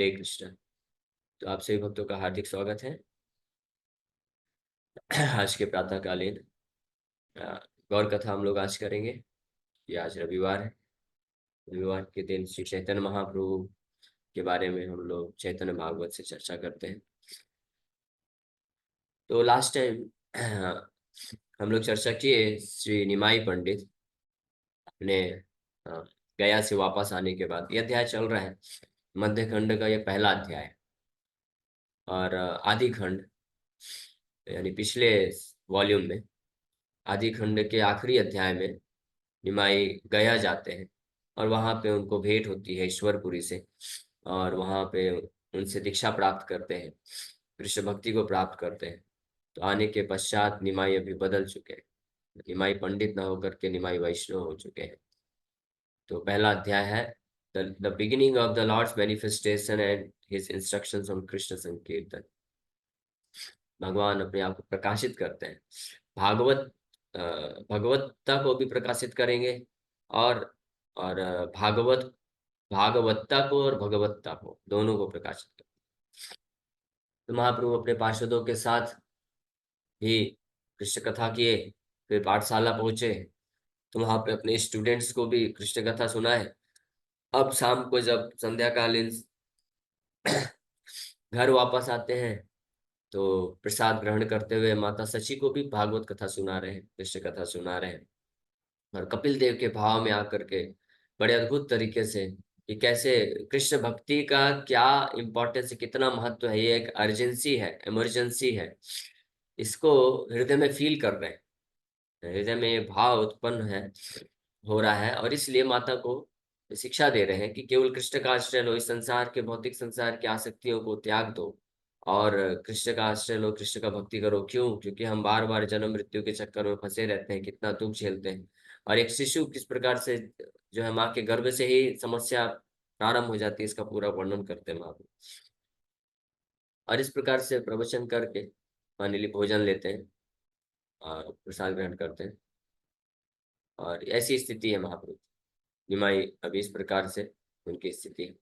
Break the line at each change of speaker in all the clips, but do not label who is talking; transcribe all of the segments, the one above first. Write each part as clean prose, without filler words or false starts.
हरे कृष्ण। तो आप सभी भक्तों का हार्दिक स्वागत है। आज के प्रातःकालीन गौर कथा हम लोग आज करेंगे। ये आज रविवार है। रविवार के दिन श्री चैतन्य महाप्रभु के बारे में हम लोग चैतन्य भागवत से चर्चा करते हैं। तो लास्ट टाइम हम लोग चर्चा किए श्री निमाई पंडित अपने अ, गया से वापस आने के बाद। ये अध्याय चल रहा है, मध्य खंड का ये पहला अध्याय है। और आदि खंड यानी पिछले वॉल्यूम में आदि खंड के आखिरी अध्याय में निमाई गया जाते हैं और वहां पे उनको भेंट होती है ईश्वरपुरी से। और वहां पे उनसे दीक्षा प्राप्त करते हैं, कृष्ण भक्ति को प्राप्त करते हैं। तो आने के पश्चात निमाई अभी बदल चुके हैं। निमाई पंडित न होकर के निमाई वैष्णव हो चुके हैं। तो पहला अध्याय है the beginning of the lord's manifestation and his instructions on Krishna sankirtan. भगवान अपने आप को प्रकाशित करते हैं। भागवत भगवत्ता को भी प्रकाशित करेंगे और भागवत भागवत्ता को और भगवत्ता को दोनों को प्रकाशित करेंगे। तो महाप्रभु अपने पार्षदों के साथ ही कृष्ण कथा किए, फिर पाठशाला पहुंचे तो वहां पे अपने स्टूडेंट्स को भी कृष्ण कथा सुनाए। अब शाम को जब संध्याकालीन घर वापस आते हैं तो प्रसाद ग्रहण करते हुए माता शची को भी भागवत कथा सुना रहे हैं, कृष्ण कथा सुना रहे हैं। और कपिल देव के भाव में आकर के बड़े अद्भुत तरीके से कि कैसे कृष्ण भक्ति का क्या इम्पोर्टेंस है, कितना महत्व है, ये एक अर्जेंसी है, इमरजेंसी है, इसको हृदय में फील कर रहे हैं। हृदय में ये भाव उत्पन्न है, हो रहा है। और इसलिए माता को शिक्षा दे रहे हैं कि केवल कृष्ण का आश्रय लो, इस संसार के भौतिक संसार की आसक्तियों को त्याग दो और कृष्ण का आश्रय लो, कृष्ण का भक्ति करो। क्यों? क्योंकि हम बार बार जन्म मृत्यु के चक्कर में फंसे रहते हैं, कितना दुख झेलते हैं। और एक शिशु किस प्रकार से जो है माँ के गर्भ से ही समस्या प्रारंभ हो जाती है, इसका पूरा वर्णन करते हैं महाप्रभु। और इस प्रकार से प्रवचन करके मान ली भोजन लेते हैं और प्रसाद ग्रहण करते हैं। और ऐसी स्थिति है महाप्रभु निमाई अभी इस प्रकार से उनकी स्थिति है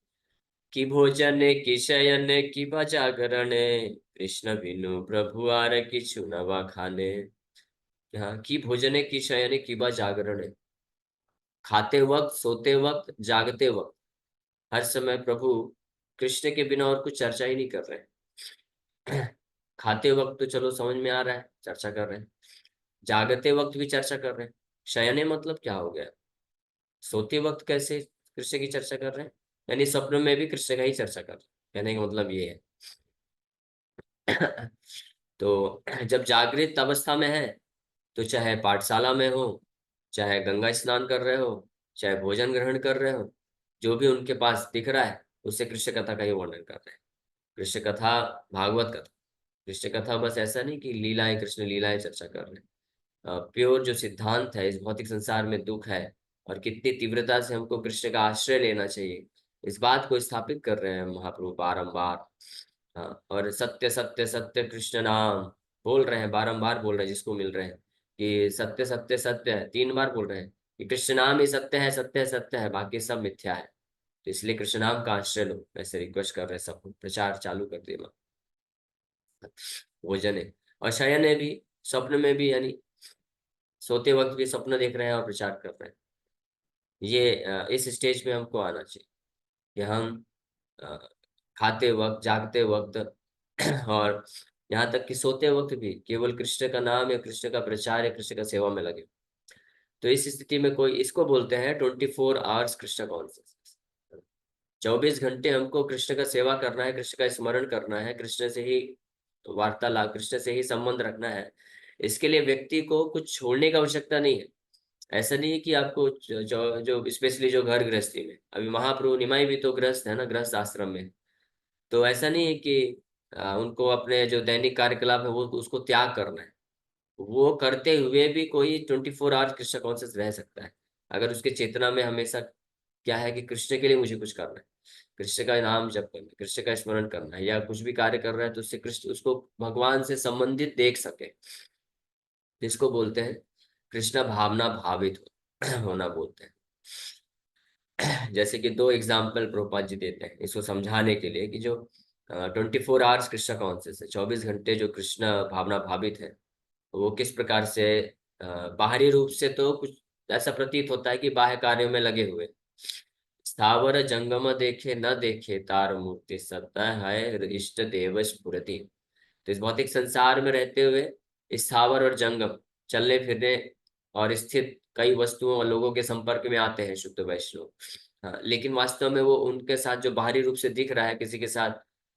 कि भोजन की शयन की जागरण, कृष्ण बिनु प्रभु आर किछु नवा खाने। यहाँ की भोजन की शयन की जागरण है, खाते वक्त, सोते वक्त, जागते वक्त, हर समय प्रभु कृष्ण के बिना और कुछ चर्चा ही नहीं कर रहे हैं। खाते वक्त तो चलो समझ में आ रहा है, चर्चा कर रहे हैं। जागते वक्त भी चर्चा कर रहे हैं। शयने मतलब क्या हो गया? सोते वक्त कैसे कृष्ण की चर्चा कर रहे हैं? यानी सपनों में भी कृष्ण का ही चर्चा कर रहे हैं, कहने का मतलब ये है। तो जब जागृत अवस्था में है तो चाहे पाठशाला में हो, चाहे गंगा स्नान कर रहे हो, चाहे भोजन ग्रहण कर रहे हो, जो भी उनके पास दिख रहा है उससे कृष्ण कथा का ही वर्णन कर रहे हैं। कृष्ण कथा, भागवत कथा, कृष्ण कथा बस ऐसा नहीं कि लीलाएं, कृष्ण लीलाएं चर्चा कर रहे हैं। प्योर जो सिद्धांत है इस भौतिक संसार में दुख है और कितनी तीव्रता से हमको कृष्ण का आश्रय लेना चाहिए, इस बात को स्थापित कर रहे हैं महाप्रभु बारंबार। हाँ, और सत्य सत्य सत्य कृष्ण नाम बोल रहे हैं, बारंबार बोल रहे हैं जिसको मिल रहे हैं कि सत्य सत्य सत्य है, 3 बार बोल रहे हैं कि कृष्ण नाम ही सत्य है, सत्य है, सत्य है, बाकी सब मिथ्या है। तो इसलिए कृष्ण नाम का आश्रय लो, ऐसे रिक्वेस्ट कर रहे हैं सबको, प्रचार चालू कर दिए। भोजन है और शयन है भी, स्वप्न में भी, यानी सोते वक्त भी स्वप्न देख रहे हैं और प्रचार कर रहे हैं। ये इस स्टेज पे हमको आना चाहिए कि हम अ, खाते वक्त, जागते वक्त और यहाँ तक कि सोते वक्त भी केवल कृष्ण का नाम या कृष्ण का प्रचार या कृष्ण का सेवा में लगे। तो इस स्थिति में कोई इसको बोलते हैं 24 आवर्स कृष्ण कॉन्शियसनेस। 24 घंटे हमको कृष्ण का सेवा करना है, कृष्ण का स्मरण करना है, कृष्ण से ही वार्तालाप, कृष्ण से ही संबंध रखना है। इसके लिए व्यक्ति को कुछ छोड़ने की आवश्यकता नहीं है। ऐसा नहीं है कि आपको जो जो स्पेशली जो घर गृहस्थी में, अभी महाप्रभु निमाई भी तो गृहस्थ है ना, गृहस्थ आश्रम में। तो ऐसा नहीं है कि उनको अपने जो दैनिक कार्यकलाप है वो उसको त्याग करना है। वो करते हुए भी कोई 24 आवर्स कृष्ण कॉन्शियस रह सकता है अगर उसके चेतना में हमेशा क्या है कि कृष्ण के लिए मुझे कुछ करना है, कृष्ण का नाम जप करना है, कृष्ण का स्मरण करना है, या कुछ भी कार्य कर रहा है तो उससे कृष्ण, उसको भगवान से संबंधित देख सके, जिसको बोलते हैं कृष्ण भावना भावित होना बोलते हैं। जैसे कि दो एग्जाम्पल प्रभुपाद जी देते हैं इसको समझाने के लिए कि जो 24 आवर्स कृष्ण कॉन्शियस है, 24 घंटे जो कृष्ण भावना भावित है, वो किस प्रकार से अ, बाहरी रूप से तो कुछ ऐसा प्रतीत होता है कि बाह्य कार्यों में लगे हुए, स्थावर जंगम देखे न देखे तार मूर्ति सत्ता है इष्ट देव स्फुरति। तो इस भौतिक संसार में रहते हुए स्थावर और जंगम, चलने फिरने और स्थित कई वस्तुओं और लोगों के संपर्क में आते हैं शुद्ध वैष्णव। हाँ, लेकिन वास्तव में वो उनके साथ जो बाहरी रूप से दिख रहा है, किसी के साथ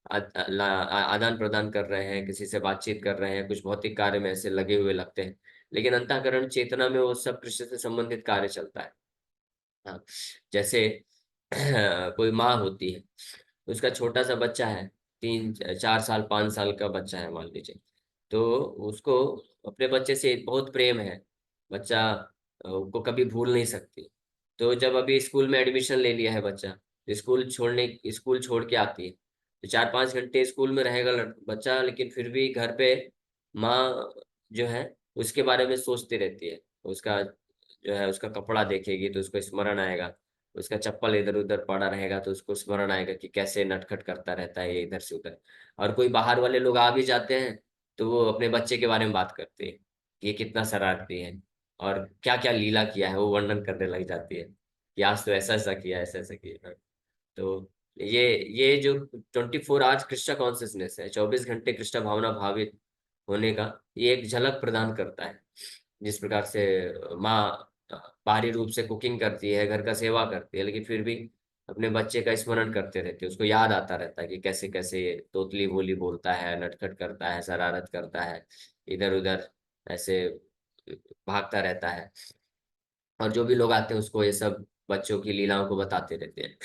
आदान प्रदान कर रहे हैं, किसी से बातचीत कर रहे हैं, कुछ भौतिक कार्य में ऐसे लगे हुए लगते हैं, लेकिन अंतःकरण चेतना में वो सब कृष्ण से संबंधित कार्य चलता है। हाँ, जैसे कोई माँ होती है, उसका छोटा सा बच्चा है, 3 4 साल 5 साल का बच्चा है मान लीजिए, तो उसको अपने बच्चे से बहुत प्रेम है, बच्चा को कभी भूल नहीं सकती। तो जब अभी स्कूल में एडमिशन ले लिया है बच्चा, तो स्कूल छोड़ के आती है, तो 4 5 घंटे स्कूल में रहेगा बच्चा, लेकिन फिर भी घर पे माँ जो है उसके बारे में सोचती रहती है। उसका जो है उसका कपड़ा देखेगी तो उसको स्मरण आएगा, उसका चप्पल इधर उधर पड़ा रहेगा तो उसको स्मरण आएगा कि कैसे नटखट करता रहता है ये इधर से उधर। और कोई बाहर वाले लोग आ भी जाते हैं तो वो अपने बच्चे के बारे में बात करते हैं कि ये कितना शरारती है और क्या क्या लीला किया है, वो वर्णन करने लग जाती है कि आज तो ऐसा ऐसा किया, ऐसा ऐसा किया। तो ये जो 24 आवर्स कृष्णा कॉन्सियसनेस है, 24 घंटे कृष्णा भावना भावित होने का, ये एक झलक प्रदान करता है। जिस प्रकार से माँ बाहरी रूप से कुकिंग करती है, घर का सेवा करती है, लेकिन फिर भी अपने बच्चे का स्मरण करते रहते हैं, उसको याद आता रहता है कि कैसे कैसे ये तोतली बोली बोलता है, नटखट करता है, शरारत करता है, इधर उधर ऐसे भागता रहता है। और जो भी लोग आते हैं उसको ये सब बच्चों की लीलाओं को बताते रहते हैं।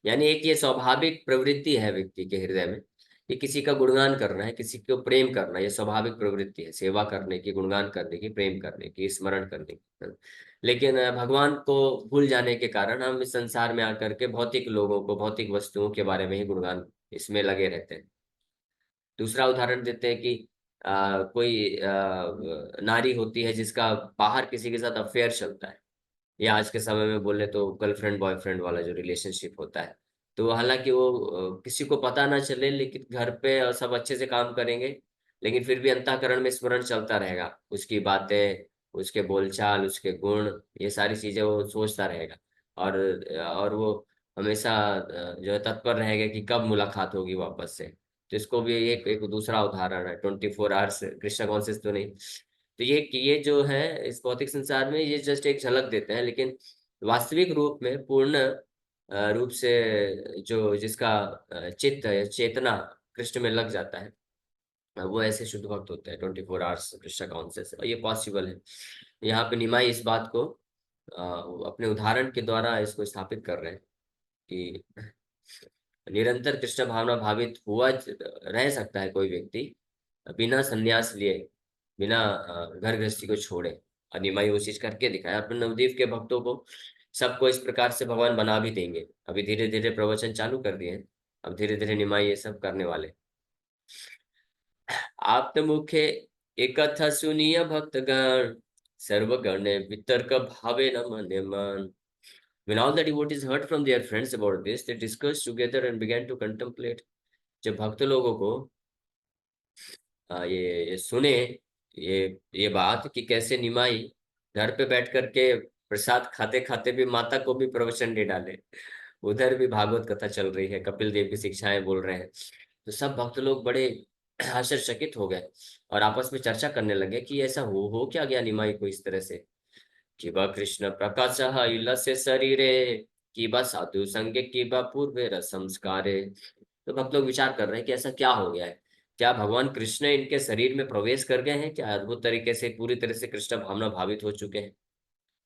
यानी एक ये स्वाभाविक प्रवृत्ति है व्यक्ति के हृदय में कि किसी का गुणगान करना है, किसी को प्रेम करना, ये स्वाभाविक प्रवृत्ति है, सेवा करने की, गुणगान करने की, प्रेम करने की, स्मरण करने की। लेकिन भगवान को भूल जाने के कारण हम इस संसार में आकर के भौतिक लोगों को, भौतिक वस्तुओं के बारे में ही गुणगान इसमें लगे रहते हैं। दूसरा उदाहरण देते हैं कि कोई नारी होती है जिसका बाहर किसी के साथ अफेयर चलता है, या आज के समय में बोले तो गर्लफ्रेंड बॉयफ्रेंड वाला जो रिलेशनशिप होता है। तो हालांकि वो किसी को पता ना चले, लेकिन घर पे सब अच्छे से काम करेंगे, लेकिन फिर भी अंतःकरण में स्मरण चलता रहेगा, उसकी बातें, उसके बोलचाल, उसके गुण, ये सारी चीजें वो सोचता रहेगा। और वो हमेशा जो है तत्पर रहेगा कि कब मुलाकात होगी वापस से। तो इसको भी एक एक दूसरा उदाहरण है, 24 आवर्स कृष्णा कॉन्शियस तो नहीं। तो ये जो है इस भौतिक संसार में ये जस्ट एक झलक देते हैं, लेकिन वास्तविक रूप में पूर्ण रूप से जो जिसका चित्त है, चेतना कृष्ण में लग जाता है, वो ऐसे शुद्ध भक्त होते हैं 24 आवर्स कृष्ण कॉन्शियस, और ये पॉसिबल है। यहाँ पे निमाई इस बात को अपने उदाहरण के द्वारा इसको स्थापित कर रहे हैं कि निरंतर कृष्ण भावना भावित हुआ रह सकता है कोई व्यक्ति बिना संन्यास लिए, बिना घर गृहस्थी को छोड़े। और निमाई वो चीज करके दिखाया अपने नवदीप के भक्तों को, सबको इस प्रकार से भगवान बना भी देंगे। अभी धीरे धीरे प्रवचन चालू कर दिए हैं, अब धीरे धीरे निमाई ये सब करने वाले। आप्त मुखे एकथा सुनिय भक्तगण सर्वगण वितर्क भावे न मन्य मन। When all the devotees heard from their friends about this, they discussed together and began to contemplate। जब भक्त लोगों को ये सुने, ये बात कि कैसे निमाई घर पे बैठ करके प्रसाद खाते खाते भी माता को भी प्रवचन दे डाले, उधर भी भागवत कथा चल रही है, कपिल देव की शिक्षाएं बोल रहे हैं, तो सब भक्त लोग बड़े आश्चर्यचकित हो गए और आपस में चर्चा करने लगे कि ऐसा हो क्या गया निमाई को इस तरह से, कि बा कृष्ण प्रकाश से शरीरे, कि बा साधु संग, कि बा पूर्व संस्कारे। तो भक्त लोग विचार कर रहे हैं कि ऐसा क्या हो गया है, क्या भगवान कृष्ण इनके शरीर में प्रवेश कर गए हैं, क्या अद्भुत तरीके से पूरी तरह से कृष्ण भावना भावित हो चुके हैं,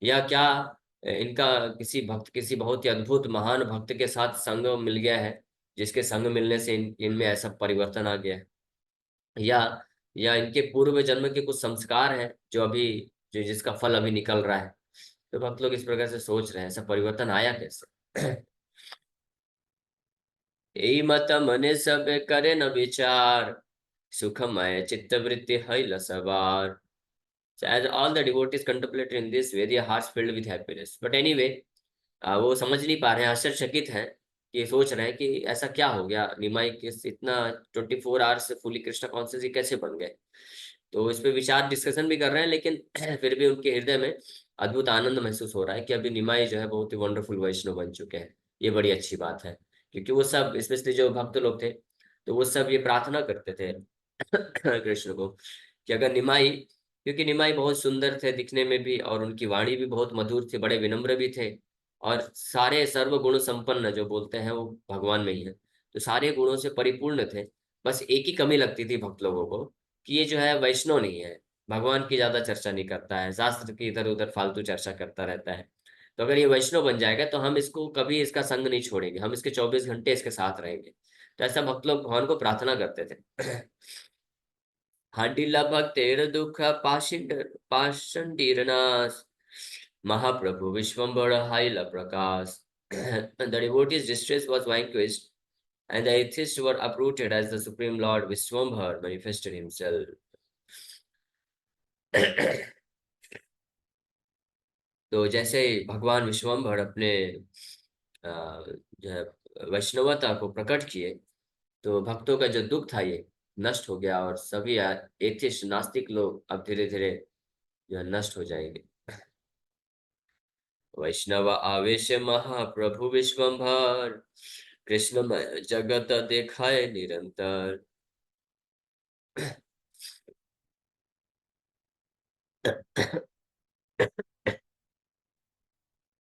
या क्या इनका किसी भक्त, किसी बहुत ही अद्भुत महान भक्त के साथ संग मिल गया है, जिसके संग मिलने से इनमें ऐसा परिवर्तन आ गया है, या इनके पूर्व जन्म के कुछ संस्कार हैं जो अभी, जो जिसका फल अभी निकल रहा है। तो भक्त लोग इस प्रकार से सोच रहे हैं ऐसा परिवर्तन आया कैसे। यही मत मने सब करे न विचार, सुखमय चित्तवृत्ति है लसवार। So as all the devotees contemplated in this way, their hearts filled with happiness. But anyway, वो समझ नहीं पा रहे हैं, आश्चर्यचकित हैं कि सोच रहे हैं कि ऐसा क्या हो गया, निमाई किस इतना 24 आवर्स फुली कृष्णा कॉन्शियस ये कैसे बन गए। तो इस पे विचार डिस्कशन भी कर रहे हैं, लेकिन फिर भी उनके हृदय में अद्भुत आनंद महसूस हो रहा है कि अभी निमाई जो है बहुत ही वंडरफुल वैष्णव बन चुके हैं। ये बड़ी अच्छी बात है, क्योंकि वो सब स्पेशली जो भक्त लोग थे, तो वो सब ये प्रार्थना करते थे कृष्ण को कि अगर निमाई, क्योंकि निमाई बहुत सुंदर थे दिखने में भी, और उनकी वाणी भी बहुत मधुर थी, बड़े विनम्र भी थे, और सारे सर्व गुण संपन्न जो बोलते हैं वो भगवान में ही है, तो सारे गुणों से परिपूर्ण थे। बस एक ही कमी लगती थी भक्त लोगों को कि ये जो है वैष्णव नहीं है, भगवान की ज्यादा चर्चा नहीं करता है, शास्त्र की इधर उधर फालतू चर्चा करता रहता है। तो अगर ये वैष्णव बन जाएगा तो हम इसको कभी इसका संग नहीं छोड़ेंगे, हम इसके 24 घंटे इसके साथ रहेंगे। तो ऐसा भक्त लोग भगवान को प्रार्थना करते थे। हडिला भक्तेर दुख पाषंडीरनाश Mahaprabhu Vishwambara Haila Prakash. The devotee's distress was vanquished, and the atheists were uprooted as the Supreme Lord Vishwambhar manifested himself. तो जैसे भगवान विश्वम्भर अपने जो है वैष्णवता को प्रकट किए, तो भक्तों का जो दुख था ये नष्ट हो गया, और सभी एथिस्ट नास्तिक लोग अब धीरे धीरे जो है नष्ट हो जाएंगे। वैष्णव आवेश महाप्रभु विश्वम्भर, कृष्णमय जगत देखाए निरंतर।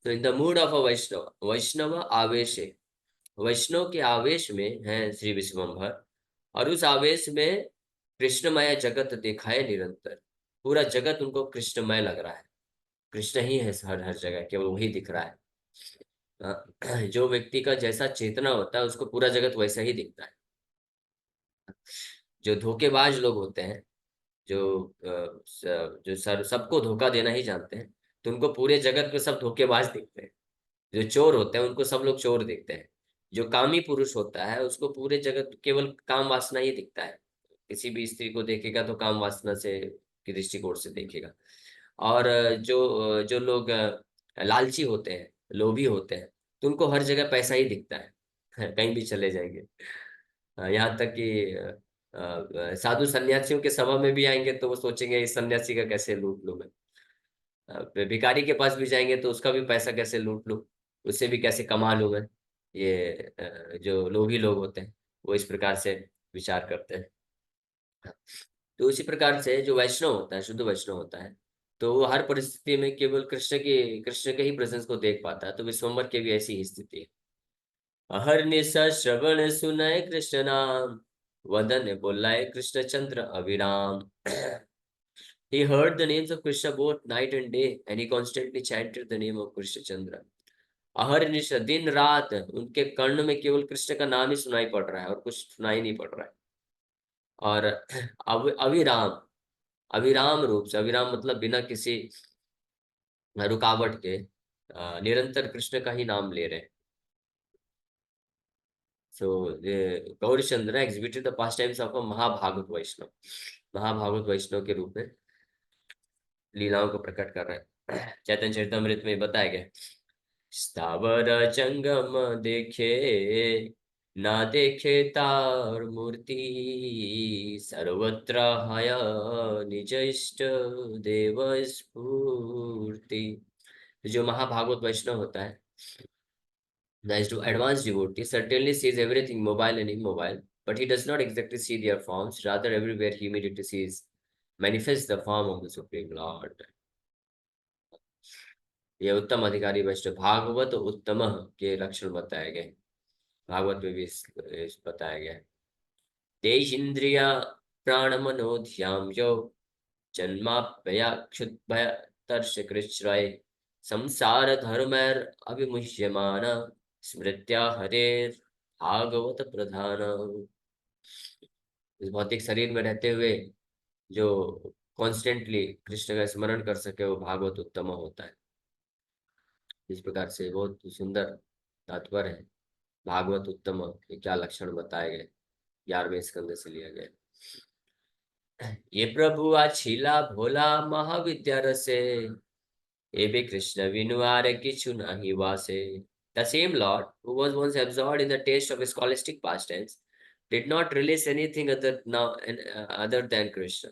तो in the mood of a Vaishnava, Vaishnava आवेश, वैष्णव के आवेश में है श्री विश्वम्भर, और उस आवेश में कृष्णमय जगत दिखाए निरंतर। पूरा जगत उनको कृष्णमय लग रहा है, कृष्ण ही है हर हर जगह, केवल वही दिख रहा है। जो व्यक्ति का जैसा चेतना होता है उसको पूरा जगत वैसा ही दिखता है। जो धोखेबाज लोग होते हैं, जो जो सर सबको धोखा देना ही जानते हैं, तो उनको पूरे जगत में सब धोखेबाज दिखते हैं। जो चोर होते हैं उनको सब लोग चोर दिखते हैं। जो कामी पुरुष होता है उसको पूरे जगत केवल काम वासना ही दिखता है। किसी भी स्त्री को देखेगा तो काम वासना से की दृष्टिकोण से देखेगा। और जो लोग लालची होते हैं, लोभी होते हैं, तो उनको हर जगह पैसा ही दिखता है। कहीं भी चले जाएंगे, यहाँ तक कि साधु सन्यासियों के सभा में भी आएंगे तो वो सोचेंगे इस सन्यासी का कैसे लूट लूं मैं। भिखारी के पास भी जाएंगे तो उसका भी पैसा कैसे लूट लूं, उससे भी कैसे कमा लूं मैं। ये जो लोभी लोग होते हैं वो इस प्रकार से विचार करते हैं। तो उसी प्रकार से जो वैष्णव होता है, शुद्ध वैष्णव होता है, तो वो हर परिस्थिति में केवल कृष्ण के ही प्रेजेंस को देख पाता है। तो विश्वम्भर की भी ऐसी ही स्थिति है। अहर्निश श्रवण सुनय कृष्ण नाम, वदन बोलाय कृष्ण चंद्र अविराम। He heard the names of Krishna both night and day, and he constantly chanted the name of Krishna Chandra. अहर्निश दिन रात उनके कर्ण में केवल कृष्ण का नाम ही सुनाई पड़ रहा है, और कुछ सुनाई नहीं पड़ रहा है। और अविराम, अविराम रूप से, अविराम मतलब बिना किसी रुकावट के निरंतर कृष्ण का ही नाम ले रहे हैं। So Gaurichandra exhibited the pastimes of a Mahabhagavata Vaishnava, Mahabhagavata Vaishnava के रूप में लीलाओं को प्रकट कर रहे हैं। चैतन्य चरितमृत में बताया गया, स्थावर जंगम देखे, ना देखे तार मूर्ति, सर्वत्र हय निज इष्ट देव स्फूर्ति। जो महाभागवत वैष्णव होता है, that to advanced devotee, certainly sees everything mobile and immobile, but he does not exactly see their forms. Rather, everywhere he immediately sees manifests the form of the Supreme Lord. ये उत्तम अधिकारी वैष्णव भागवत उत्तम के लक्षण बताए गए, भागवत में भी इस बताया गया है। तेजीन्द्रिय प्राण मनोध्याम यो जन्माप्यया क्षुद्भय तर्ष कृच्छ्रय, संसार धर्मैर अभिमुह्यमान, स्मृत्या हरेर भागवत प्रधान। इस भौतिक शरीर में रहते हुए जो कॉन्स्टेंटली कृष्ण का स्मरण कर सके वो भागवत उत्तम होता है। इस प्रकार से बहुत सुंदर तात्पर्य है भागवत उत्तम के क्या लक्षण बताए गए, 11वें स्कंद से लिया गया। ये प्रभु आछिला भोला महाविद्या रसे, एबे कृष्ण विनुआरे किछु nahi vase. The same Lord, who was once absorbed in the taste of scholastic pastimes, did not release anything other than Krishna.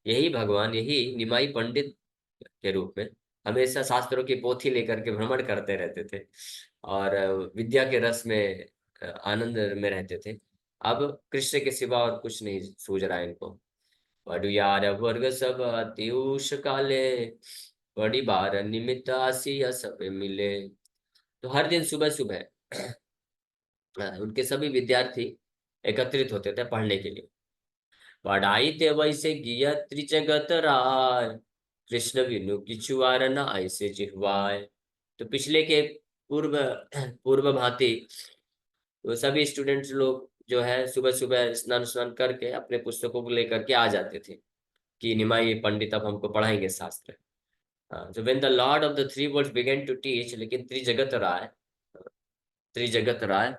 यही भगवान, यही निमाई पंडित के रूप में हमेशा शास्त्रों की पोथी लेकर के भ्रमण करते रहते थे और विद्या के रस में आनंद में रहते थे। अब कृष्ण के सिवा और कुछ नहीं सूझ रहा है इनको। पडुयार वर्ग सब अत्युष काले, बड़ी बार निमित्त आसिया सब मिले। तो हर दिन सुबह सुबह उनके सभी विद्यार्थी एकत्रित होते थे पढ़ने के लिए। पढ़ाई ते वैसे गिया त्रिजगत राय, कृष्ण बिनु किछुआर न ऐसे जिह्वाय। तो पिछले के पूर्व पूर्व भांति वो सभी स्टूडेंट्स लोग जो है सुबह सुबह स्नान स्नान करके अपने पुस्तकों को लेकर के आ जाते थे कि निमाई पंडित अब हमको पढ़ाएंगे शास्त्र। So when the Lord of the three worlds began to teach, लेकिन त्रिजगत राय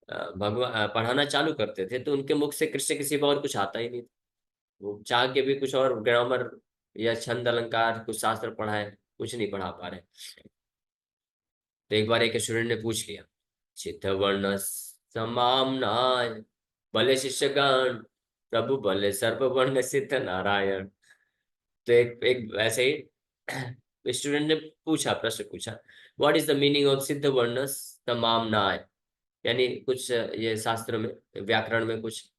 भगवान पढ़ाना चालू करते थे तो उनके मुख से कृष्ण के सिवा और कुछ आता ही नहीं था। वो चाह के भी कुछ और ग्रामर या छंद अलंकार कुछ शास्त्र पढ़ाए, कुछ नहीं पढ़ा पा रहे। तो एक बार एक स्टूडेंट ने पूछ लिया, चित्त वर्ण समामनाय भले शिष्यगण, प्रभु भले सर्ववर्ण सिद्ध नारायण। तो एक एक ऐसे ही स्टूडेंट ने पूछा, प्रश्न पूछा, what is the meaning of सिद्ध वर्ण समामनाय। यानी कुछ ये शास्त्र में व्याकरण में कुछ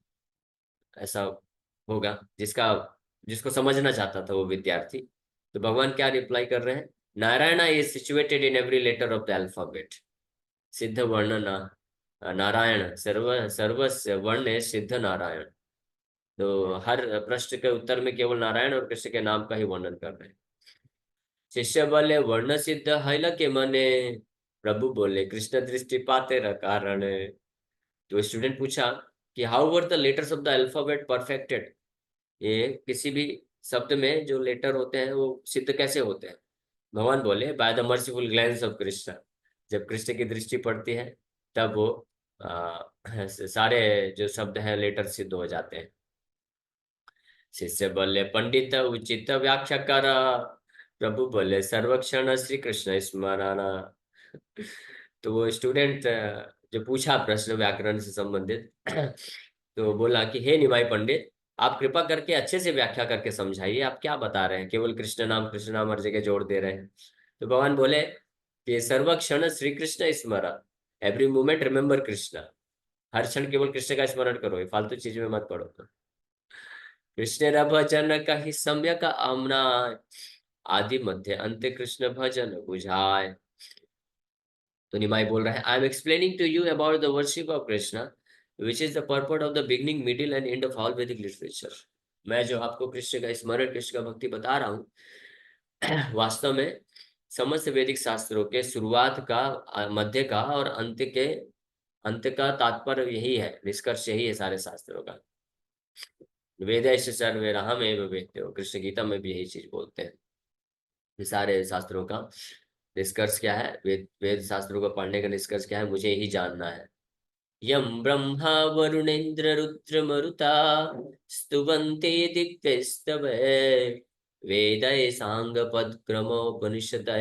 ऐसा होगा जिसका जिसको समझना चाहता था वो विद्यार्थी। तो भगवान क्या रिप्लाई कर रहे हैं, Narayan is situated in every letter of the alphabet. सिद्ध वर्ण नारायण सर्वस्य वर्ण सिद्ध नारायण। तो हर प्रश्न के उत्तर में केवल नारायण और कृष्ण के नाम का ही वर्णन कर रहे हैं। शिष्य बोले वर्ण सिद्ध हैल के मने, प्रभु बोले कृष्ण दृष्टि पाते कारण। तो स्टूडेंट पूछा कि how were the letters of the alphabet perfected. ये किसी भी शब्द में जो लेटर होते हैं वो सिद्ध कैसे होते हैं। भगवान बोले by the merciful glance of Krishna. जब कृष्ण की दृष्टि पड़ती है तब वो सारे जो शब्द हैं लेटर सिद्ध हो जाते हैं। शिष्य बोले पंडित उचित व्याख्या कर, प्रभु बोले सर्वक्षण श्री कृष्ण स्मरण। तो वो स्टूडेंट जो पूछा प्रश्न व्याकरण से संबंधित तो बोला कि हे निमाई पंडित, आप कृपा करके अच्छे से व्याख्या करके समझाइए, आप क्या बता रहे हैं, केवल कृष्ण नाम हर जगह जोड़ दे रहे हैं। तो भगवान बोले कि सर्वक्षण श्री कृष्ण स्मरण, एवरी मोमेंट रिमेम्बर कृष्ण। हर क्षण केवल कृष्ण का स्मरण करो, ये फालतू चीज में मत पड़ो। कृष्ण भजन कहि सम्यक आमना, आदि मध्य अंत कृष्ण भजन बुझाए। तो निमाई बोल रहा है, I am explaining to you about the worship of Krishna, which is the purport of the beginning middle and end of all Vedic literature. मैं जो आपको कृष्ण का स्मरण, कृष्ण का भक्ति बता रहा हूँ, वास्तव में समस्त वैदिक शास्त्रों के शुरुआत का, मध्य का और अंत का तात्पर्य यही है, निष्कर्ष यही है सारे शास्त्रों का। वेद सर्वे राहमेव वेद्यो, कृष्ण गीता में भी यही चीज बोलते हैं। ये सारे शास्त्रों का निष्कर्ष क्या है, वेद शास्त्रों को पढ़ने का निष्कर्ष क्या है, मुझे यही जानना है। यम ब्रह्मा वरुणेन्द्र रुद्र मरुता स्तुवन्ते दिव्यस्तवै, वेदै सांग पदक्रमोपनिषदै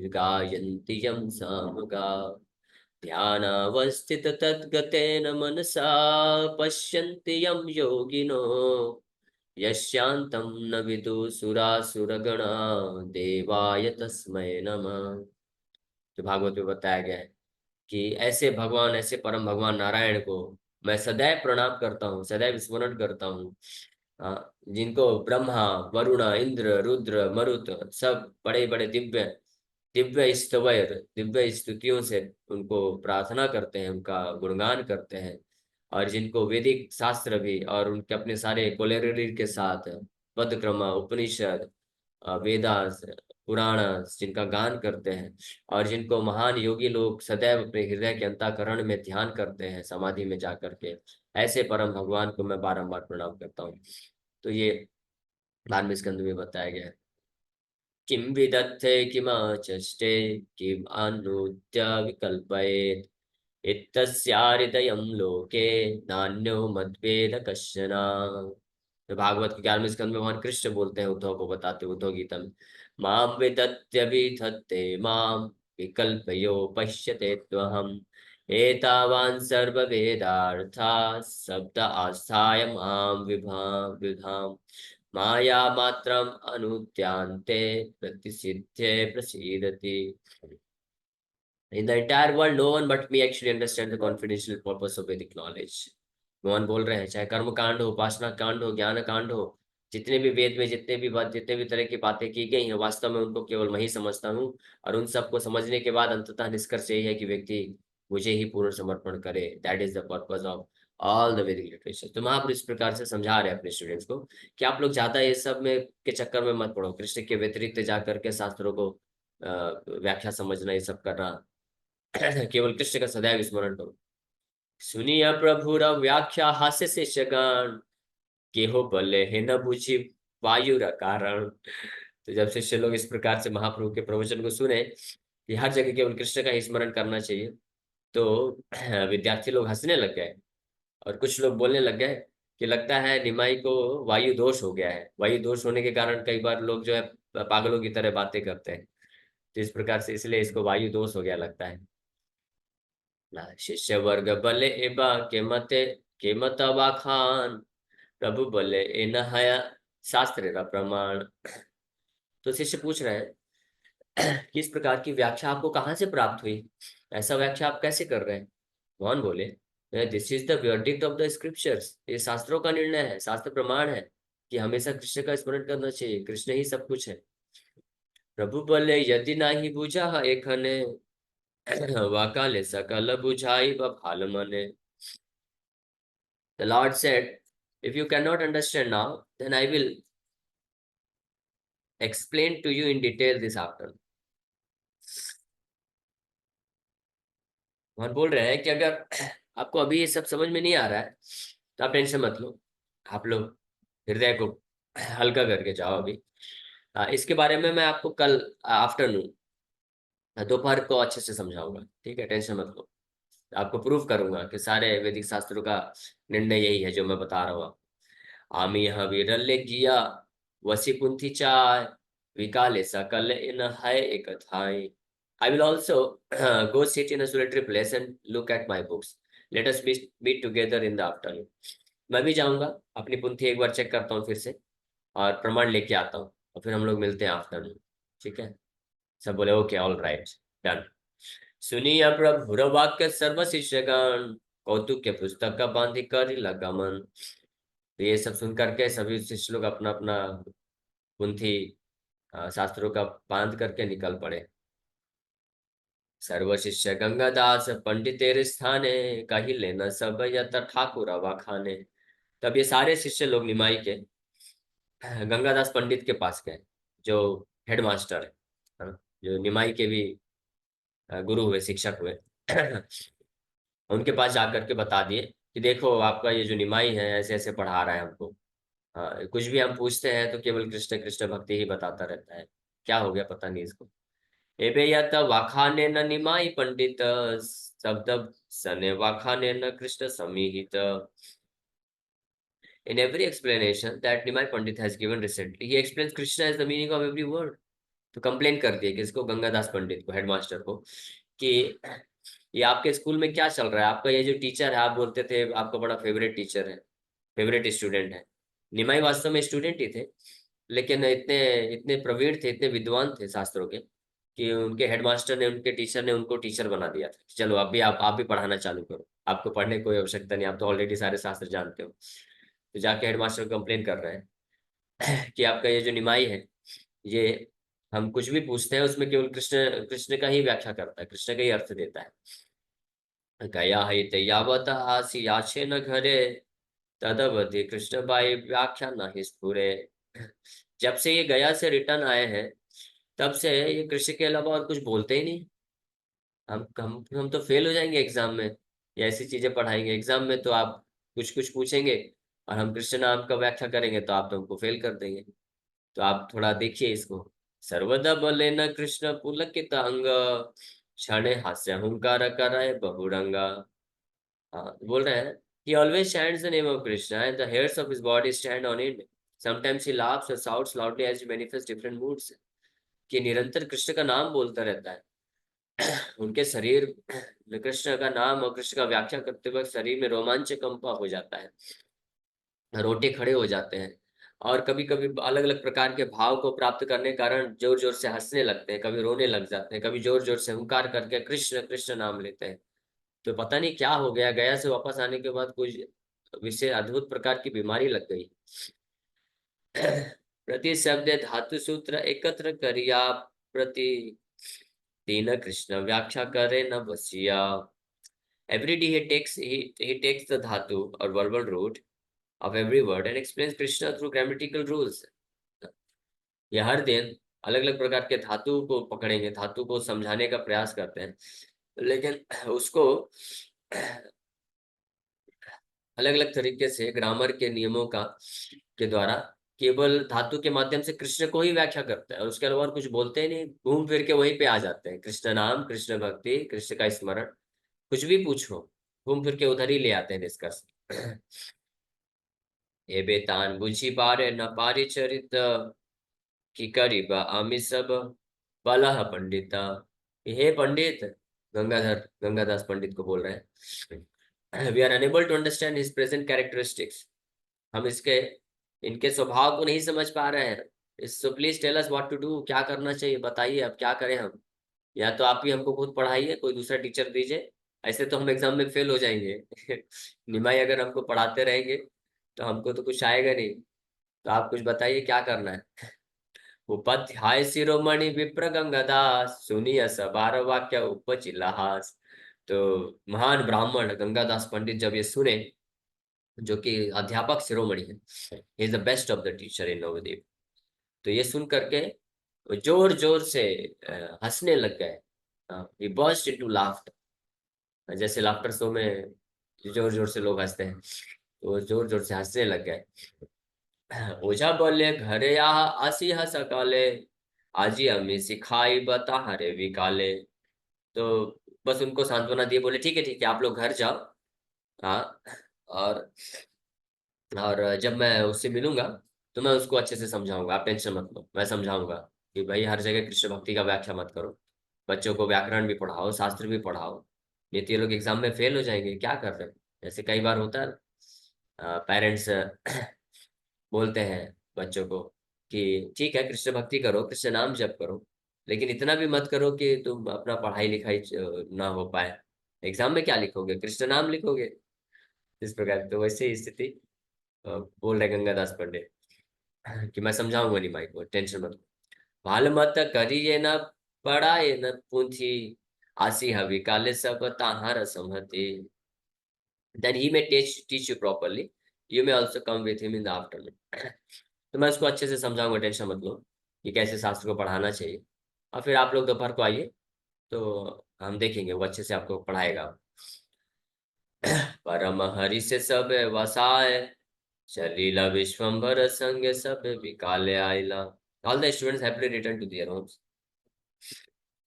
गायन्ति यं सामगा। ध्यानावस्थित तद्गतेन मनसा पश्यन्ति यं योगिनो, यस्यान्तं न विदुसुरासुरगणा देवाय तस्मै नमः। तो भागवत में बताया गया है कि ऐसे भगवान, ऐसे परम भगवान नारायण को मैं सदैव प्रणाम करता हूँ, सदैव स्मरण करता हूँ। जिनको ब्रह्मा वरुण इंद्र रुद्र मरुत सब बड़े बड़े दिव्य दिव्य स्तवय दिव्य स्तुतियों से उनको प्रार्थना करते हैं, उनका गुणगान करते हैं। और जिनको वैदिक शास्त्र भी और उनके अपने सारे कोलेररी के साथ पदक्रम उपनिषद वेदास पुराण जिनका गान करते हैं, और जिनको महान योगी लोग सदैव अपने हृदय के अंतःकरण में ध्यान करते हैं समाधि में जाकर के, ऐसे परम भगवान को मैं बारंबार प्रणाम करता हूँ। तो ये 12वें स्कंद में बताया गया है। किम विदत्ते किमाचष्टे किम अनुद्य विकल्पयेत्, इत्यस्याहृदयं लोके नान्यो मद्वेद कश्चन। तो भागवत के 11वें स्कंद में भगवान कृष्ण बोलते हैं उद्धव को, बताते हैं उद्धव गीता में, माम विदत्यभिधत्ते माम विकल्पयो पश्यते त्वहम एतावान् सर्ववेदार्था शब्द आस्थाय माम विधाम माया मात्रम अनुद्यांते प्रतिसिद्धे प्रसीदति। In the entire world, no one but me actually understand the confidential purpose of Vedic knowledge। भगवान बोल रहे हैं, चाहे कर्म कांड हो, उपासना कांड हो, ज्ञान कांड हो, जितने भी वेद में जितने भी तरह की बातें की गई हैं, वास्तव में उनको केवल मैं ही समझता हूँ। और उन सबको समझने के बाद अंततः निष्कर्ष यही है कि व्यक्ति मुझे ही पूर्ण समर्पण करे। That is the purpose of all the Vedic literature. तो महापुरुष इस प्रकार से समझा रहे हैं अपने स्टूडेंट्स को कि आप लोग ज्यादा ये सब में के चक्कर में मत पड़ो, कृष्ण के व्यतिरिक्त जाकर के शास्त्रों को व्याख्या समझना, ये सब करना। केवल कृष्ण का सदैव स्मरण करो। सुनिया प्रभुर व्याख्या हास्य शिष्यगण, केहो बले है न बुझी वायु कारण। तो जब शिष्य लोग इस प्रकार से महाप्रभु के प्रवचन को सुने कि हर जगह केवल कृष्ण का ही स्मरण करना चाहिए, तो विद्यार्थी लोग हंसने लग गए। और कुछ लोग बोलने लग गए कि लगता है निमाई को वायु दोष हो गया है। वायु दोष होने के कारण कई बार लोग जो है पागलों की तरह बातें करते हैं। तो इस प्रकार से इसलिए इसको वायु दोष हो गया लगता है। शिष्य वर्ग बले एबा के मत खान, प्रभु बोले इन है शास्त्र का प्रमाण। तो शिष्य पूछ रहे हैं कि इस प्रकार की व्याख्या आपको कहाँ से प्राप्त हुई, ऐसा व्याख्या आप कैसे कर रहे हैं। भगवान बोले, this is the verdict of the scriptures, ये शास्त्रों का निर्णय है, शास्त्र प्रमाण है कि हमेशा कृष्ण का स्मरण करना चाहिए, कृष्ण ही सब कुछ है। प्रभु बोले, यदि नाही बुझा एक ने वाकाले सकल बुझाई भाल मने। The Lord said, if you cannot understand now, then I will explain to you in detail this afternoon। भगवान बोल रहे हैं कि अगर आपको अभी ये सब समझ में नहीं आ रहा है तो आप टेंशन मत लो। आप लोग हृदय को हल्का करके जाओ अभी। इसके बारे में मैं आपको कल आफ्टरनून, दोपहर को अच्छे से समझाऊंगा, ठीक है, टेंशन मत लो। आपको प्रूफ करूंगा कि सारे वैदिक शास्त्रों का निर्णय यही है जो मैं बता रहा हूँ। आमी यहाँ विरल्य किया वसी कुंथी चाय, विकाले सकल इन है एक Thai. I will also go sit in a solitary place and look at my books। Let us meet together in the afternoon। मैं भी जाऊंगा, अपनी पुंथी एक बार चेक करता हूँ फिर से और प्रमाण लेके आता हूँ, और फिर हम लोग मिलते हैं आफ्टरनून। ठीक है, सब बोले ओके, ऑल राइट, डन। सुनिया प्रभुर वाक्य सर्व शिष्यगण, कौतुक के पुस्तक का बांधि कर लगा मन। तो ये सब सुन करके सभी शिष्य लोग अपना अपना कुंथी शास्त्रों का बांध करके निकल पड़े। सर्व शिष्य गंगादास पंडितेर स्थाने, कही लेना सब यत ठाकुर अवा खाने। तब ये सारे शिष्य लोग निमाई के गंगादास पंडित के पास गए, जो हेडमास्टर है ना, जो निमाई के भी गुरु हुए, शिक्षक हुए। उनके पास जाकर के बता दिए कि देखो आपका ये जो निमाई है ऐसे ऐसे पढ़ा रहा है हमको। हाँ, कुछ भी हम पूछते हैं तो केवल कृष्ण कृष्ण भक्ति ही बताता रहता है, क्या हो गया पता नहीं इसको। एबे यत वाखाने न निमाई पंडित, शब्द सने वाखाने न Krishna समीहित। In every explanation that Nimai Pandit has given recently, he explains Krishna as the meaning of every word। तो कंप्लेन कर दिए किसको, गंगादास पंडित को, हेडमास्टर को, कि ये आपके स्कूल में क्या चल रहा है। आपका ये जो टीचर है, आप बोलते थे आपका बड़ा फेवरेट टीचर है, फेवरेट स्टूडेंट है। निमाई वास्तव में स्टूडेंट ही थे, लेकिन इतने इतने प्रवीण थे, इतने विद्वान थे शास्त्रों के, कि उनके हेडमास्टर ने, उनके टीचर ने उनको टीचर बना दिया था। चलो अब भी आप भी पढ़ाना चालू करो, आपको पढ़ने की कोई आवश्यकता नहीं, आप तो ऑलरेडी सारे शास्त्र जानते हो। तो जाके हेडमास्टर कंप्लेन कर रहे हैं कि आपका ये जो निमाई है, ये हम कुछ भी पूछते हैं उसमें केवल कृष्ण कृष्ण का ही व्याख्या करता है, कृष्ण का ही अर्थ देता है। गया है यावत आसी याचे न घरे, तदवधि कृष्ण बाई व्याख्या न ही स्फुरे। जब से ये गया से रिटर्न आए हैं, तब से ये कृष्ण के अलावा और कुछ बोलते ही नहीं। हम तो फेल हो जाएंगे एग्जाम में, या ऐसी चीजें पढ़ाएंगे एग्जाम में तो आप कुछ कुछ पूछेंगे और हम कृष्ण नाम का व्याख्या करेंगे तो आप तो हमको फेल कर देंगे। तो आप थोड़ा देखिए इसको। सर्वदा बले न कृष्ण पुलकित अंग, क्षण हास्य हुंकार कराए बहुरंगा। हाँ, बोल रहे हैं He always chants the name of Krishna, and the hairs of his body stand on it. Sometimes he laughs or shouts loudly as he manifests different moods. कि निरंतर कृष्ण का नाम बोलता रहता है। उनके शरीर में कृष्ण का नाम और कृष्ण का व्याख्या करते वक्त शरीर में रोमांच कंपा हो जाता है, रोटे खड़े हो जाते हैं, और कभी कभी अलग अलग प्रकार के भाव को प्राप्त करने के कारण जोर जोर से हंसने लगते हैं, कभी रोने लग जाते हैं, कभी जोर जोर से हुंकार करके कृष्ण कृष्ण नाम लेते हैं। तो पता नहीं क्या हो गया, गया से वापस आने के बाद कुछ विशेष अद्भुत प्रकार की बीमारी लग गई। प्रति शब्द धातु सूत्र एकत्र करिया, प्रति तीन कृष्ण व्याख्या करे न बसिया। Every day he takes the dhatu or verbal root of every word and explains Krishna through grammatical rules. ये हर दिन अलग अलग प्रकार के धातु को पकड़ेंगे, धातु को समझाने का प्रयास करते हैं, लेकिन उसको अलग अलग तरीके से ग्रामर के नियमों का के द्वारा केवल धातु के माध्यम से कृष्ण को ही व्याख्या करता है, और उसके अलावा और कुछ बोलते ही नहीं, घूम फिर के वहीं पे आ जाते हैं। कृष्ण नाम, कृष्ण भक्ति, कृष्ण का स्मरण, कुछ भी पूछो घूम फिर के उधर ही ले आते हैं डिस्कस। ए बेतान बुझी पारे न पारी चरित, कि करीब आमी सब बलह पंडिता। हे पंडित, गंगादास पंडित को बोल रहे हैं, we are unable to understand his present characteristics. हम इसके इनके स्वभाव को नहीं समझ पा रहे हैं। So please tell us what to do, क्या करना चाहिए, बताइए अब क्या करें हम। या तो आप ही हमको खुद पढ़ाइए, कोई दूसरा टीचर दीजिए, ऐसे तो हम एग्जाम में फेल हो जाएंगे। निमाई अगर हमको पढ़ाते रहेंगे तो हमको तो कुछ आएगा नहीं। तो आप कुछ बताइए क्या करना है। उपाध्याय शिरोमणि विप्र गंगादास, सुनिय सबार वाक्य उपचिल्लाहास। तो महान ब्राह्मण गंगादास पंडित जब ये सुने, जो कि अध्यापक शिरोमणि है, he is the best of the teacher इन नवदीप, तो ये सुन करके जोर जोर से हंसने लग गए। ही बर्स्ट इनटू लाफ्टर, जैसे लाफ्टर शो में जोर जोर से लोग हंसते हैं, तो वो जोर जोर से हंसने लग गए। ओझा बोले घरे आ आसी हा सकाले, आजी अम्मी सिखाई बता हरे विकाले। तो बस उनको सांत्वना दिए, बोले ठीक है आप लोग घर जाओ। हाँ, और जब मैं उससे मिलूंगा तो मैं उसको अच्छे से समझाऊंगा, आप टेंशन मत लो, मैं समझाऊंगा कि भाई हर जगह कृष्ण भक्ति का व्याख्या मत करो, बच्चों को व्याकरण भी पढ़ाओ, शास्त्र भी पढ़ाओ, नहीं तो ये लोग एग्जाम में फेल हो जाएंगे, क्या कर रहे हैं। ऐसे कई बार होता है, पेरेंट्स बोलते हैं बच्चों को कि ठीक है कृष्ण भक्ति करो, कृष्ण नाम जप करो, लेकिन इतना भी मत करो कि तुम अपना पढ़ाई लिखाई ना हो पाए, एग्जाम में क्या लिखोगे, कृष्ण नाम लिखोगे। इस प्रकार तो वैसे ही स्थिति बोल रहे गंगादास पंडित कि मैं समझाऊंगा नहीं भाई को, टेंशन मत लो। भाल मत करिए न पढ़ाए न पूंथी, आसी हवि काले सब ताहार समहति। then he may teach you properly, you may also come with him in the afternoon। तो मैं उसको अच्छे से समझाऊंगा, टेंशन मत लो कि कैसे शास्त्र को पढ़ाना चाहिए, और फिर आप लोग दोपहर को आइए तो हम देखेंगे, वो अच्छे से आपको पढ़ाएगा। परम हरि से सब वसाय, चलीला विश्वम्भर संग सब विकाले आइला। All the students happily return to their homes.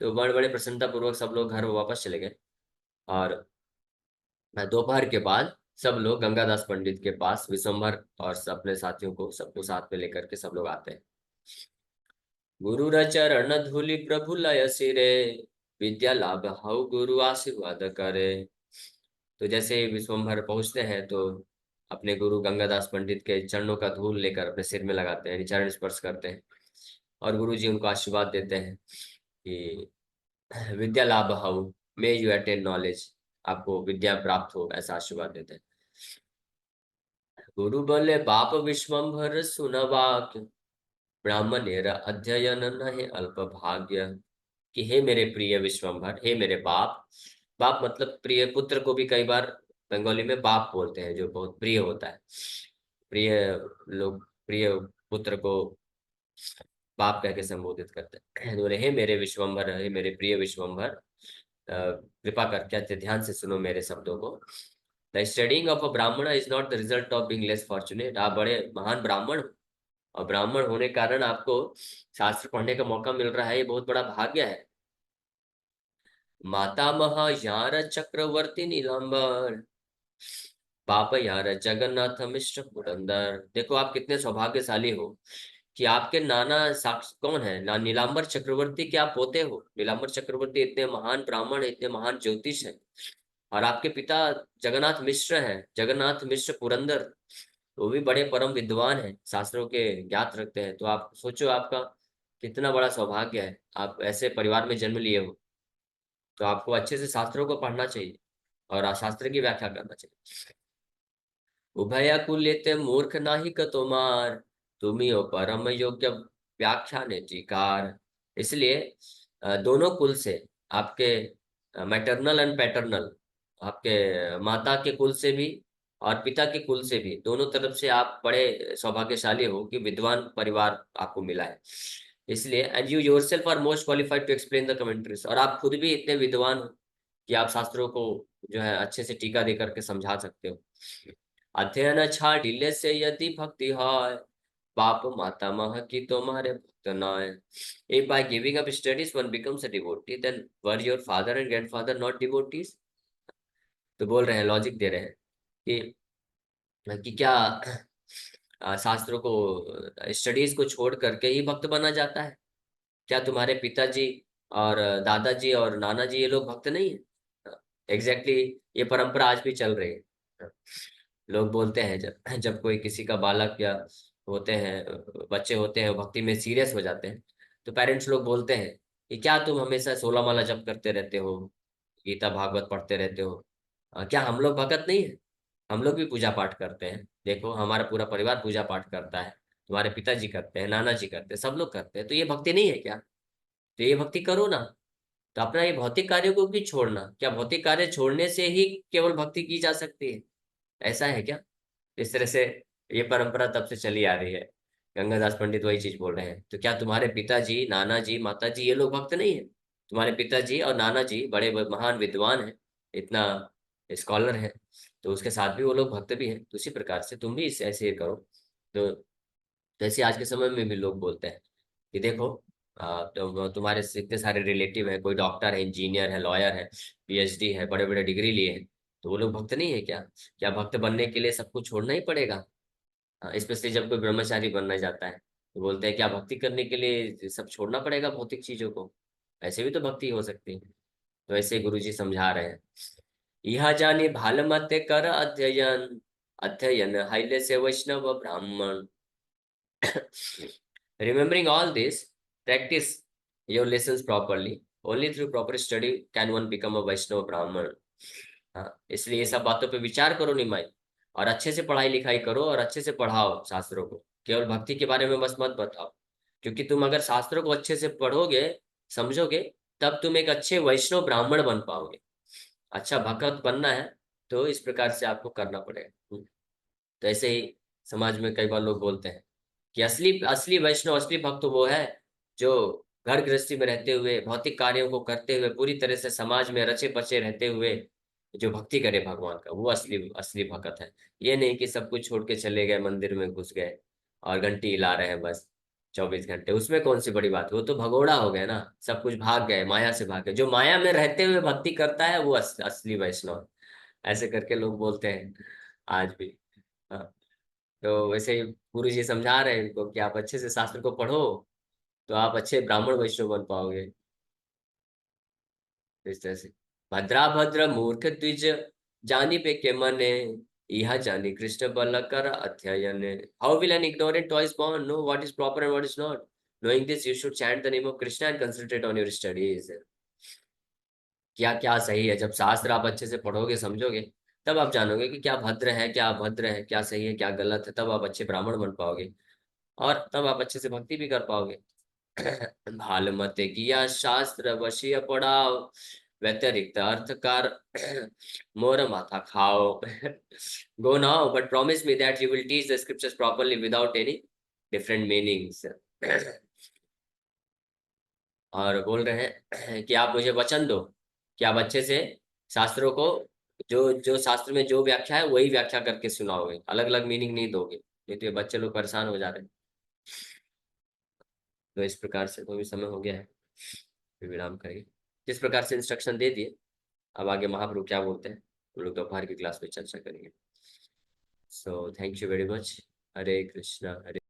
तो बड़े बड़े प्रसन्नता पूर्वक सब लोग घर वापस चले गए, और दोपहर के बाद सब लोग गंगादास पंडित के पास, विश्वम्भर और अपने साथियों को सबको साथ में लेकर के सब लोग आते हैं। गुरु चरण धूलि प्रभु लय सिरे, विद्या लाभ हऊ गुरु आशीर्वाद करे। तो जैसे ही विश्वम्भर पहुंचते हैं तो अपने गुरु गंगादास पंडित के चरणों का धूल लेकर अपने सिर में लगाते हैं, चरण स्पर्श करते हैं, और गुरु जी उनको आशीर्वाद देते हैं कि विद्या लाभ हऊ, मे यू अटेन नॉलेज, आपको विद्या प्राप्त हो, ऐसा आशीर्वाद देते हैं। गुरु बोले बाप विश्वम्भर सुनवाक, ब्राह्मणेर अध्ययन नहे अल्प भाग्य। कि हे मेरे प्रिय विश्वम्भर, हे मेरे बाप, बाप मतलब प्रिय, पुत्र को भी कई बार बंगाली में बाप बोलते हैं, जो बहुत प्रिय होता है। प्रिय लोग प्रिय पुत्र को बाप कह के संबोधित करते हैं। बोले हे मेरे विश्वम्भर, हे मेरे प्रिय विश्वम्भर, कृपा करके अच्छे ध्यान से सुनो मेरे शब्दों को। द स्टडिंग ऑफ अ ब्राह्मण is not the result of being less fortunate. आप बड़े महान ब्राह्मण हो, और ब्राह्मण होने के कारण आपको शास्त्र पढ़ने का मौका मिल रहा है, ये बहुत बड़ा भाग्य है। मातामह यार चक्रवर्ती नीलांबर, पाप यार जगन्नाथ मिश्र पुरंदर। देखो आप कितने सौभाग्यशाली हो कि आपके नाना साक्ष कौन है ना, नीलांबर चक्रवर्ती के आप पोते हो। नीलांबर चक्रवर्ती इतने महान ब्राह्मण हैं, इतने महान ज्योतिष हैं। और आपके पिता जगन्नाथ मिश्र हैं, जगन्नाथ मिश्र पुरंदर। वो भी बड़े परम विद्वान हैं, शास्त्रों के ज्ञात रखते हैं। तो आप सोचो आपका कितना बड़ा सौभाग्य है, आप ऐसे परिवार में जन्म लिए हो। तो आपको अच्छे से शास्त्रों को पढ़ना चाहिए और शास्त्र की व्याख्या करना चाहिए। उभया कुलेते मूर्ख नाहिक तुम्हार, तुम्ही हो परम योग्य व्याख्याने टीकार। इसलिए दोनों कुल से, आपके मैटरनल एंड पैटर्नल, आपके माता के कुल से भी और पिता के कुल से भी, दोनों तरफ से आप बड़े सौभाग्यशाली हो कि विद्वान परिवार आपको मिला है। इसलिए and you yourself are most qualified to explain the commentaries. और आप खुद भी इतने विद्वान हो कि आप शास्त्रों को जो है अच्छे से टीका दे करके समझा सकते हो। अध्ययन छाड़िले से यदि भक्ति है, बाप मातामह की तुम्हारे भक्त नय। If by giving up studies one becomes a devotee, then were your father and grandfather not devotees? तो बोल रहे हैं, लॉजिक दे रहे हैं कि क्या शास्त्रों को, स्टडीज को छोड़ करके ही भक्त बना जाता है? क्या तुम्हारे पिताजी और दादाजी और नाना जी ये लोग भक्त नहीं है? एग्जैक्टली ये परंपरा आज भी चल रही है। लोग बोलते हैं जब जब कोई किसी का बालक या होते हैं, बच्चे होते हैं, भक्ति में सीरियस हो जाते हैं, तो पेरेंट्स लोग बोलते हैं कि क्या तुम हमेशा 16 माला जप करते रहते हो, गीता भागवत पढ़ते रहते हो, क्या हम लोग भगत नहीं है? हम लोग भी पूजा पाठ करते हैं, देखो हमारा पूरा परिवार पूजा पाठ करता है, तुम्हारे पिताजी करते हैं, नाना जी करते हैं, सब लोग करते हैं, तो ये भक्ति नहीं है क्या? तो ये भक्ति करो ना। तो अपना ये भौतिक कार्यों को भी छोड़ना, क्या भौतिक कार्य छोड़ने से ही केवल भक्ति की जा सकती है? ऐसा है क्या? इस तरह से ये परंपरा तब से चली आ रही है। गंगादास पंडित वही चीज बोल रहे हैं। तो क्या तुम्हारे पिताजी, नाना जी, माता जी ये लोग भक्त नहीं है? तुम्हारे पिताजी और नाना जी बड़े महान विद्वान हैं, इतना स्कॉलर है, तो उसके साथ भी वो लोग भक्त भी हैं। तो उसी प्रकार से तुम भी इस ऐसे ही करो। तो जैसे आज के समय में भी लोग बोलते हैं कि देखो, तो तुम्हारे से इतने सारे रिलेटिव हैं, कोई डॉक्टर है, इंजीनियर है, लॉयर है, पीएचडी है, बड़े बड़े डिग्री लिए हैं, तो वो लोग भक्त नहीं है क्या? क्या भक्त बनने के लिए सब कुछ छोड़ना ही पड़ेगा? स्पेशली जब कोई ब्रह्मचारी बनना चाहता है तो बोलते हैं क्या भक्ति करने के लिए सब छोड़ना पड़ेगा भौतिक चीजों को? ऐसे भी तो भक्ति हो सकती है। तो ऐसे गुरुजी समझा रहे हैं। यह जाने भाल मत कर अध्ययन, अध्ययन हाइले से वैष्णव ब्राह्मण। Remembering all this, practice your lessons properly. Only through proper study can one become a Vaishnava Brahman. हाँ, इसलिए ये सब बातों पे विचार करो निमाई, और अच्छे से पढ़ाई लिखाई करो और अच्छे से पढ़ाओ शास्त्रों को। केवल भक्ति के बारे में बस मत बताओ, क्योंकि तुम अगर शास्त्रों को अच्छे से पढ़ोगे, समझोगे, तब तुम एक अच्छे वैष्णव ब्राह्मण बन पाओगे। अच्छा भक्त बनना है तो इस प्रकार से आपको करना पड़ेगा। तो ऐसे ही समाज में कई बार लोग बोलते हैं कि असली असली वैष्णव, असली भक्त वो है जो घर गृहस्थी में रहते हुए, भौतिक कार्यों को करते हुए, पूरी तरह से समाज में रचे बचे रहते हुए जो भक्ति करे भगवान का, वो असली असली भक्त है। ये नहीं कि सब कुछ छोड़ के चले गए, मंदिर में घुस गए और घंटी हिला रहे हैं बस 24 घंटे। उसमें कौन सी बड़ी बात है? वो तो भगोड़ा हो गया ना, सब कुछ भाग गए, माया से भाग गए। जो माया में रहते हुए भक्ति करता है वो असली वैष्णव है। ऐसे करके लोग बोलते हैं आज भी। हाँ, तो वैसे ही गुरु जी समझा रहे हैं इनको कि आप अच्छे से शास्त्र को पढ़ो, तो आप अच्छे ब्राह्मण वैष्णव बन पाओगे। इस तरह से भद्रा भद्र मूर्ख द्विज, जानी पे के मने, यह जानी कृष्ण बल कर अध्ययन। How will an ignorant toys born know what is proper and what is not? Knowing this, you should chant the name of Krishna and concentrate on your studies. क्या क्या सही है? जब शास्त्र आप अच्छे से पढ़ोगे, समझोगे, तब आप जानोगे कि क्या भद्र है, क्या अभद्र है, क्या सही है, क्या गलत है। तब आप अच्छे ब्राह्मण बन पाओगे और तब आप अच्छे से भक्ति भी कर पाओगे। भाल मत किया शास्त्र वशीय पढ़ाओ, व्यतिरिक्त अर्थकार मोर माथा खाओ। Go now but promise me that you will teach the scriptures properly without any different meanings. और बोल रहे हैं कि आप मुझे वचन दो कि आप अच्छे से शास्त्रों को, जो जो शास्त्र में जो व्याख्या है वही व्याख्या करके सुनाओगे, अलग अलग मीनिंग नहीं दोगे, नहीं तो ये बच्चे लोग परेशान हो जा रहे हैं। तो इस प्रकार से तो भी समय हो गया है, फिर विराम करेंगे। जिस प्रकार से इंस्ट्रक्शन दे दिए, अब आगे महाप्रभु क्या बोलते हैं हम लोग दोपहर की क्लास में चर्चा करेंगे। So thank you very much. Hare Krishna Hare.